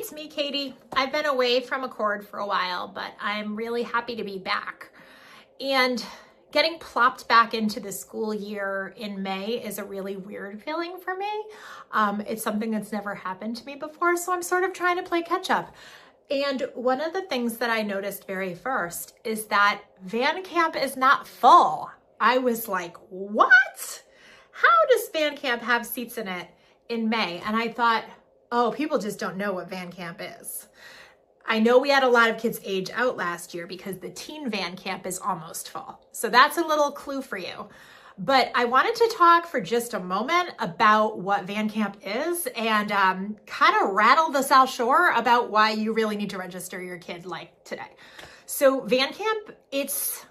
it's me, Katie. I've been away from Accord for a while, but I'm really happy to be back. And getting plopped back into the school year in May is a really weird feeling for me. It's something that's never happened to me before, so I'm sort of trying to play catch up. And one of the things that I noticed very first is that Van Camp is not full. I was like, what? How does Van Camp have seats in it in May? And I thought, oh, people just don't know what Van Camp is. I know we had a lot of kids age out last year because the teen Van Camp is almost full. So that's a little clue for you. But I wanted to talk for just a moment about what Van Camp is and kind of rattle the South Shore about why you really need to register your kid like today. So Van Camp, it's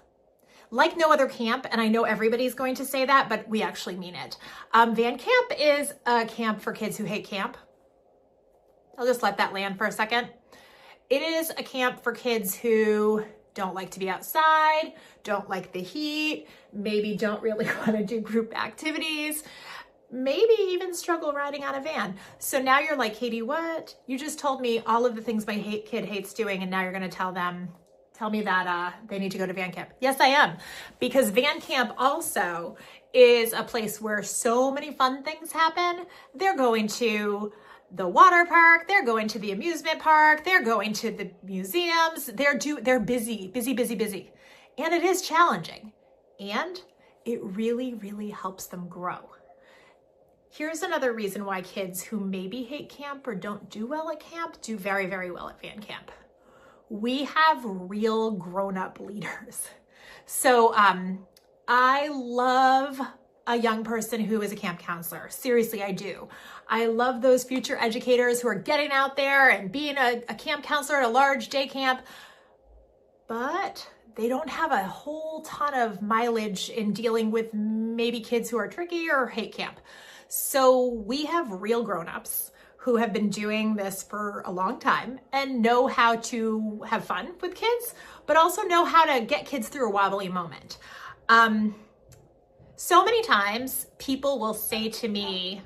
like no other camp, and I know everybody's going to say that, but we actually mean it. Van Camp is a camp for kids who hate camp. I'll just let that land for a second. It is a camp for kids who don't like to be outside, don't like the heat, maybe don't really want to do group activities, maybe even struggle riding on a van. So now you're like, Katie, what? You just told me all of the things my kid hates doing, and now you're going to tell me that they need to go to Van Camp. Yes, I am. Because Van Camp also is a place where so many fun things happen. They're going to the water park, they're going to the amusement park, they're going to the museums, they're busy. And it is challenging. And it really, really helps them grow. Here's another reason why kids who maybe hate camp or don't do well at camp do very, very well at Van Camp. We have real grown-up leaders. So I love a young person who is a camp counselor. Seriously, I do. I love those future educators who are getting out there and being a camp counselor at a large day camp, but they don't have a whole ton of mileage in dealing with maybe kids who are tricky or hate camp. So we have real grown-ups who have been doing this for a long time and know how to have fun with kids, but also know how to get kids through a wobbly moment. So many times people will say to me,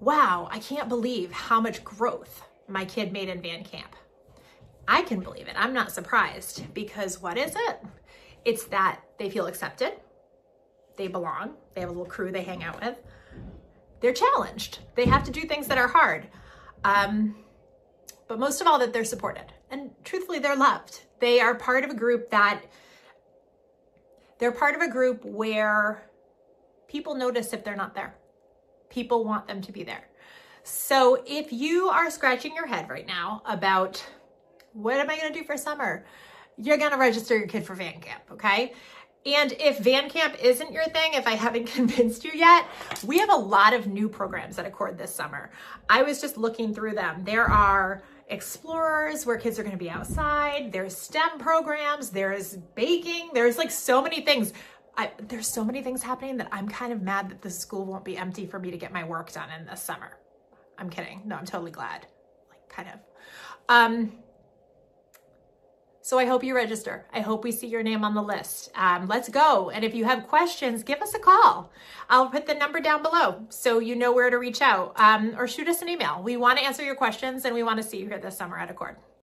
wow, I can't believe how much growth my kid made in Van Camp. I can believe it. I'm not surprised, because what is it? It's that they feel accepted, they belong, they have a little crew they hang out with, they're challenged, they have to do things that are hard, but most of all that they're supported, and truthfully they're loved. They are part of a group where people notice if they're not there. People want them to be there. So if you are scratching your head right now about what am I going to do for summer, you're going to register your kid for Van Camp, okay? And if Van Camp isn't your thing, if I haven't convinced you yet, we have a lot of new programs at Accord this summer. I was just looking through them. There are Explorers where kids are going to be outside. There's STEM programs. There's baking. There's like so many things. There's so many things happening that I'm kind of mad that the school won't be empty for me to get my work done in this summer. I'm kidding. No, I'm totally glad. Like, kind of. So I hope you register. I hope we see your name on the list. Let's go. And if you have questions, give us a call. I'll put the number down below so you know where to reach out, or shoot us an email. We want to answer your questions, and we want to see you here this summer at Accord.